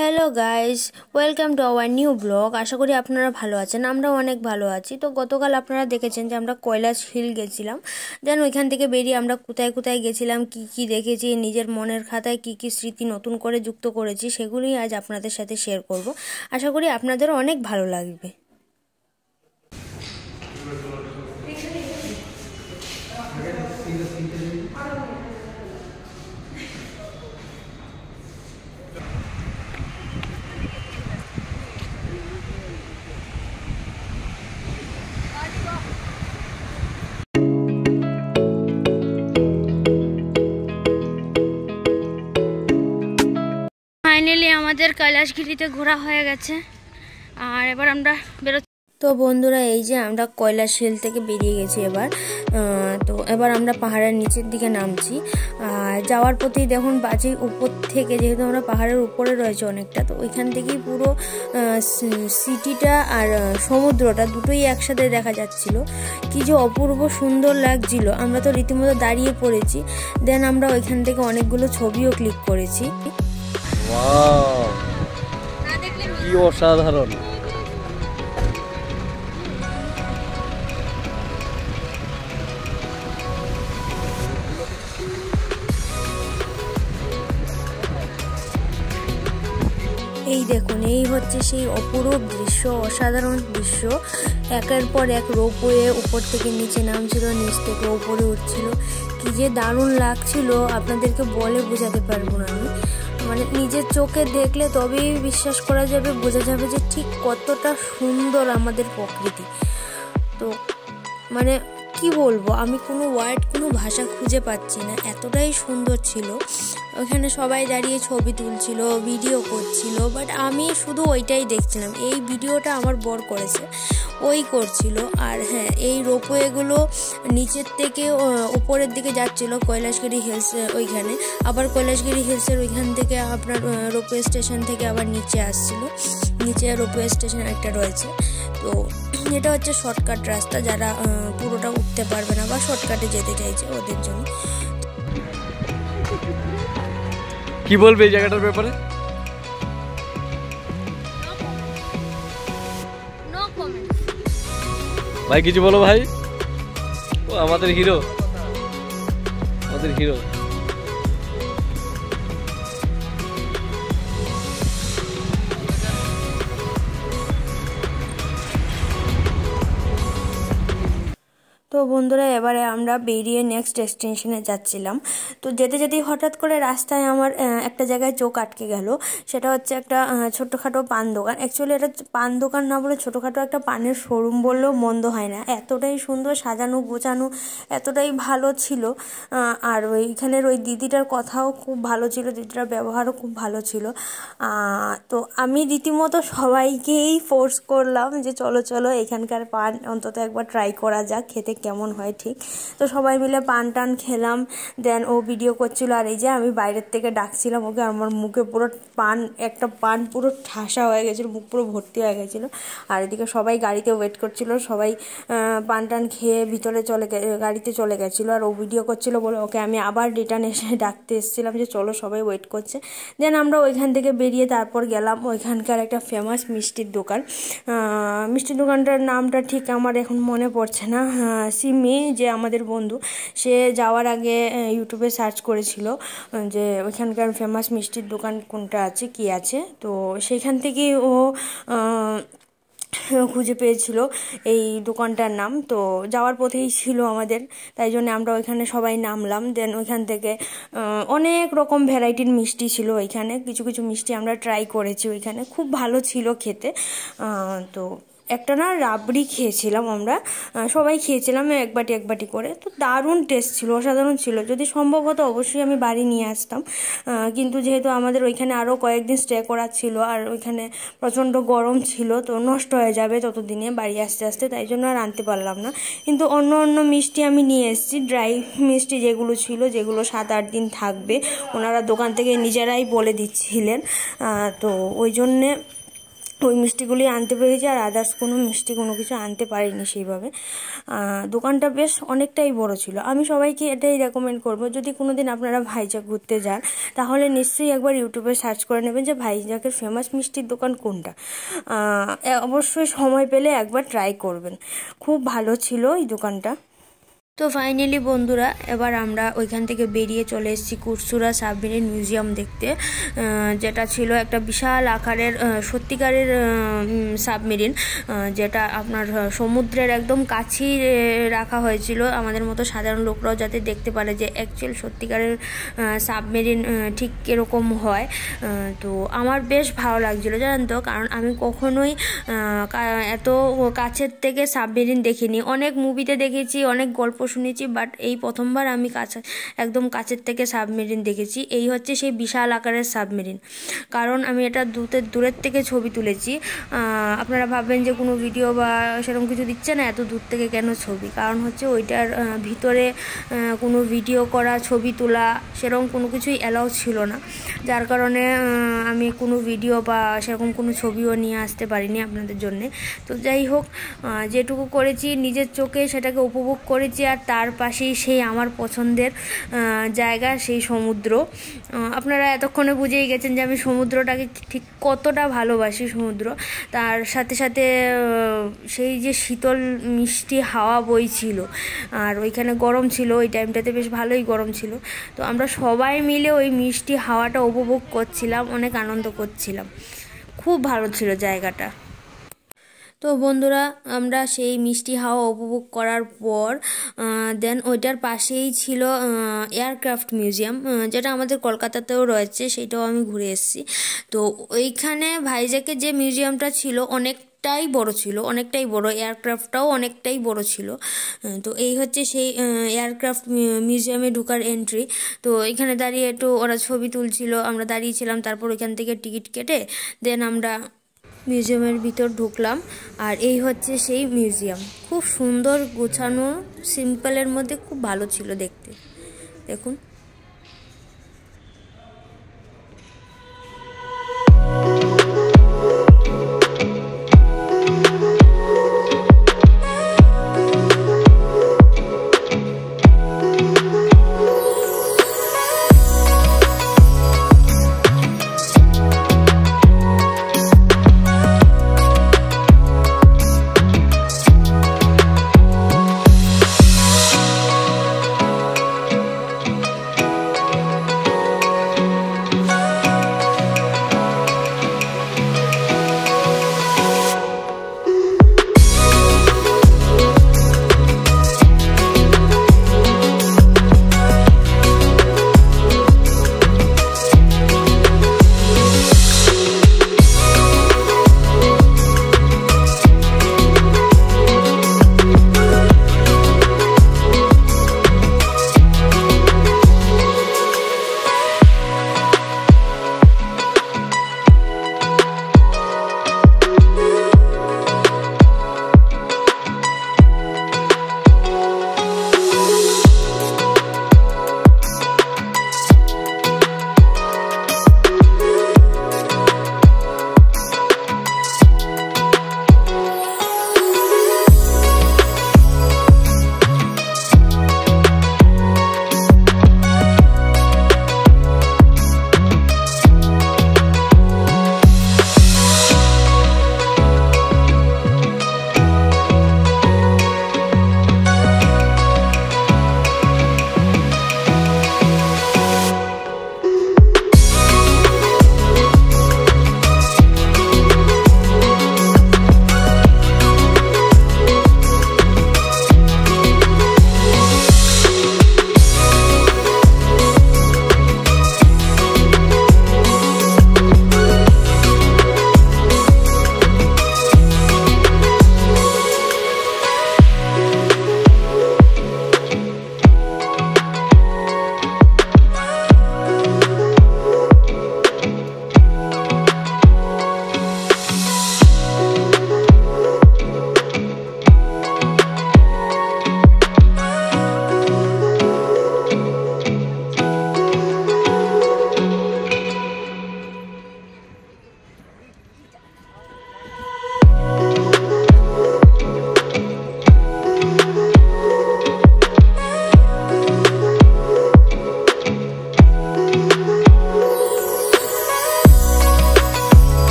Hello guys, welcome to our new blog. আশা করি আপনারা ভালো আছেন, আমরাও অনেক ভালো আছি। তো গতকাল আপনারা দেখেছেন যে আমরা কৈলাস হিল গেছিলাম। দেন ওইখান থেকে বেরিয়ে আমরা কোথায় কোথায় গেছিলাম, কি কি দেখেছি, নিজের মনের খাতায় কি কি স্মৃতি নতুন করে যুক্ত করেছি, সেগুলোই আজ আপনাদের সাথে শেয়ার করব। আশা করি আপনাদেরও অনেক ভালো লাগবে। ফাইনালি আমাদের কৈলাসগিরিতে ঘোরা হয়ে গেছে, আর এবার আমরা বেরোচ্ছি। তো বন্ধুরা, এই যে আমরা কৈলাস হিল থেকে বেরিয়ে গেছি এবার আমরা পাহাড়ের নিচের দিকে নামছি। আর যাওয়ার পথেই দেখুন বাজে উপর থেকে, যেহেতু আমরা পাহাড়ের উপরে রয়েছে অনেকটা, তো ওইখান থেকেই পুরো সিটিটা আর সমুদ্রটা দুটোই একসাথে দেখা যাচ্ছিল। কি যে অপূর্ব সুন্দর লাগছিল, আমরা তো রীতিমতো দাঁড়িয়ে পড়েছি। দেন আমরা ওইখান থেকে অনেকগুলো ছবিও ক্লিক করেছি। কি অসাধারণ! এই দেখুন, এই হচ্ছে সেই অপরূপ দৃশ্য, অসাধারণ দৃশ্য। একের পর এক রোপওয়ে উপর থেকে নিচে নামছিল, নিচ থেকে উপরে উঠছিল। কি যে দারুণ লাগছিল, আপনাদেরকে বলে বোঝাতে পারবো না আমি। মানে নিজের চোখে দেখলে তবেই বিশ্বাস করা যাবে, বোঝা যাবে যে ঠিক কতটা সুন্দর আমাদের প্রকৃতি। তো মানে কি বলবো, আমি কোনো ওয়ার্ড, কোনো ভাষা খুঁজে পাচ্ছি না, এতটাই সুন্দর ছিল। ওখানে সবাই দাঁড়িয়ে ছবি তুলছিল, ভিডিও করছিল, বাট আমি শুধু ওইটাই দেখছিলাম। এই ভিডিওটা আমার বর করেছে, ওই করছিল। আর হ্যাঁ, এই রোপওয়েগুলো নিচের থেকে উপরের দিকে যাচ্ছিল কৈলাসগিরি হিলস ওইখানে, আবার কৈলাসগিরি হিলসের ওইখান থেকে আপনার রোপওয়ে স্টেশন থেকে আবার নিচে আসছিল। নিচে রোপওয়ে স্টেশন একটা রয়েছে। তো এটা হচ্ছে শর্টকাট রাস্তা, যারা পুরোটা উঠতে পারবে না বা শর্টকাটে যেতে চাইছে ওদের জন্য। কি বলবে এই জায়গাটার ব্যাপারে? ভাই কিছু বলো ভাই। ও আমাদের হিরো, আমাদের হিরো। তো বন্ধুরা, এবারে আমরা বেরিয়ে নেক্সট ডেস্টিনেশনে যাচ্ছিলাম। তো যেতে যেতেই হঠাৎ করে রাস্তায় আমার একটা জায়গায় চোখ আটকে গেল। সেটা হচ্ছে একটা ছোটোখাটো পান দোকান। অ্যাকচুয়ালি এটা পান দোকান না বলে ছোটোখাটো একটা পানের শোরুম বললেও মন্দ হয় না। এতটাই সুন্দর সাজানো গোছানো, এতটাই ভালো ছিল। আর ওইখানের ওই দিদিটার কথাও খুব ভালো ছিল, দিদিটার ব্যবহারও খুব ভালো ছিল। তো আমি রীতিমতো সবাইকেই ফোর্স করলাম যে চলো চলো, এখানকার পান অন্তত একবার ট্রাই করা যাক, খেতে কেমন হয়। ঠিক তো সবাই মিলে পান টান খেলাম। দেন ও ভিডিও করছিল, আর এই যে আমি বাইরের থেকে ডাকছিলাম ওকে। আমার মুখে পুরো একটা পান পুরো ঠাসা হয়ে গেছিলো, মুখ পুরো ভর্তি হয়ে গেছিলো। আর এদিকে সবাই গাড়িতে ওয়েট করছিল, সবাই পান টান খেয়ে ভিতরে গাড়িতে চলে গেছিলো। আর ও ভিডিও করছিল বলে ওকে আমি আবার রিটার্ন এসে ডাকতে এসেছিলাম যে চলো, সবাই ওয়েট করছে। দেন আমরা ওইখান থেকে বেরিয়ে তারপর গেলাম ওইখানকার একটা ফেমাস মিষ্টির দোকান। মিষ্টির দোকানটার নামটা ঠিক আমার এখন মনে পড়ছে না। সিমি, যে আমাদের বন্ধু, সে যাওয়ার আগে ইউটিউবে সার্চ করেছিল যে ওইখানকার ফেমাস মিষ্টির দোকান কোনটা আছে, কি আছে। তো সেইখান থেকেই ও খুঁজে পেয়েছিল এই দোকানটার নাম। তো যাওয়ার পথেই ছিল আমাদের, তাই জন্য আমরা ওইখানে সবাই নামলাম। দেন ওইখান থেকে অনেক রকম ভ্যারাইটির মিষ্টি ছিল ওইখানে। কিছু কিছু মিষ্টি আমরা ট্রাই করেছি ওইখানে, খুব ভালো ছিল খেতে। তো একটা না রাবড়ি খেয়েছিলাম আমরা, সবাই খেয়েছিলাম এক বাটি করে। তো দারুণ টেস্ট ছিল, অসাধারণ ছিল। যদি সম্ভব হতো অবশ্যই আমি বাড়ি নিয়ে আসতাম, কিন্তু যেহেতু আমাদের ওইখানে আরও কয়েকদিন স্টে করার ছিল, আর ওইখানে প্রচণ্ড গরম ছিল, তো নষ্ট হয়ে যাবে ততদিনে বাড়ি আসতে আসতে, তাই জন্য আর আনতে পারলাম না। কিন্তু অন্য অন্য মিষ্টি আমি নিয়ে এসেছি, ড্রাই মিষ্টি যেগুলো ছিল, যেগুলো 7-8 দিন থাকবে, ওনারা দোকান থেকে নিজেরাই বলে দিচ্ছিলেন। তো ওই জন্যে ওই মিষ্টিগুলি আনতে পেরেছি, আর আদার্স কোনো মিষ্টি কোনো কিছু আনতে পারিনি সেইভাবে। দোকানটা বেশ অনেকটাই বড় ছিল। আমি সবাইকে এটাই রেকমেন্ড করব, যদি কোনো দিন আপনারা ভাইজ্যাক ঘুরতে যান তাহলে নিশ্চয়ই একবার ইউটিউবে সার্চ করে নেবেন যে ভাইজ্যাকের ফেমাস মিষ্টির দোকান কোনটা। অবশ্যই সময় পেলে একবার ট্রাই করবেন, খুব ভালো ছিল এই দোকানটা। তো ফাইনালি বন্ধুরা, এবার আমরা ওইখান থেকে বেরিয়ে চলে এসেছি কুরসুরা সাবমেরিন মিউজিয়াম দেখতে, যেটা ছিল একটা বিশাল আকারের সত্যিকারের সাবমেরিন, যেটা আপনার সমুদ্রের একদম কাছেই রাখা হয়েছিল, আমাদের মতো সাধারণ লোকরাও যাতে দেখতে পারে যে অ্যাকচুয়াল সত্যিকারের সাবমেরিন ঠিক কীরকম হয়। তো আমার বেশ ভালো লাগছিলো জানেন তো, কারণ আমি কখনোই এত কাছের থেকে সাবমেরিন দেখিনি। অনেক মুভিতে দেখেছি, অনেক গল্প শুনেছি, বাট এই প্রথমবার আমি একদম কাছের থেকে সাবমেরিন দেখেছি। এই হচ্ছে সেই বিশাল আকারের সাবমেরিন। কারণ আমি এটা দূরের থেকে ছবি তুলেছি। আপনারা ভাববেন যে কোনো ভিডিও বা সেরকম কিছু দিচ্ছে না, এত দূর থেকে কেন ছবি? কারণ হচ্ছে ওইটার ভিতরে কোনো ভিডিও করা, ছবি তোলা সেরকম কোনো কিছুই অ্যালাউ ছিল না, যার কারণে আমি কোনো ভিডিও বা সেরকম কোনো ছবিও নিয়ে আসতে পারিনি আপনাদের জন্যে। তো যাই হোক, যেটুকু করেছি নিজের চোখে সেটাকে উপভোগ করেছি। আর তার পাশেই সেই আমার পছন্দের জায়গা, সেই সমুদ্র। আপনারা এতক্ষণে বুঝেই গেছেন যে আমি সমুদ্রটাকে ঠিক কতটা ভালোবাসি। সমুদ্র, তার সাথে সাথে সেই যে শীতল মিষ্টি হাওয়া বইছিল, আর ওইখানে গরম ছিল, ওই টাইমটাতে বেশ ভালোই গরম ছিল। তো আমরা সবাই মিলে ওই মিষ্টি হাওয়াটা উপভোগ করছিলাম, অনেক আনন্দ করছিলাম, খুব ভালো ছিল জায়গাটা। তো বন্ধুরা, আমরা সেই মিষ্টি হাওয়া উপভোগ করার পর দেন ওইটার পাশেই ছিল এয়ারক্রাফট মিউজিয়াম, যেটা আমাদের কলকাতাতেও রয়েছে, সেটাও আমি ঘুরে এসেছি। তো ওইখানে ভাইজ্যাকের যে মিউজিয়ামটা ছিল অনেকটাই বড় ছিল, অনেকটাই বড়, এয়ারক্রাফটটাও অনেকটাই বড় ছিল। তো এই হচ্ছে সেই এয়ারক্রাফট মিউজিয়ামে ঢোকার এন্ট্রি। তো এখানে দাঁড়িয়ে একটু ওরা ছবি তুলছিল, আমরা দাঁড়িয়েছিলাম, তারপর ওইখান থেকে টিকিট কেটে দেন আমরা মিউজিয়ামের ভিতর ঢুকলাম। আর এই হচ্ছে সেই মিউজিয়াম, খুব সুন্দর গোছানো, সিম্পলের মধ্যে খুব ভালো ছিল দেখতে, দেখুন।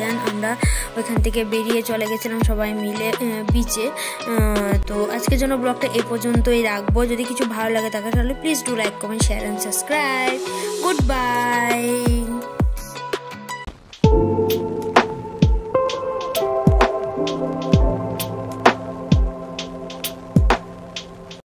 দেন আমরা ওইখান থেকে বেরিয়ে চলে গেছিলাম সবাই মিলে বিচে। তো আজকের জন্য ব্লগটা এই পর্যন্তই রাখবো। যদি কিছু ভালো লাগে থাকে তাহলে please do like, comment, share and subscribe. Good bye.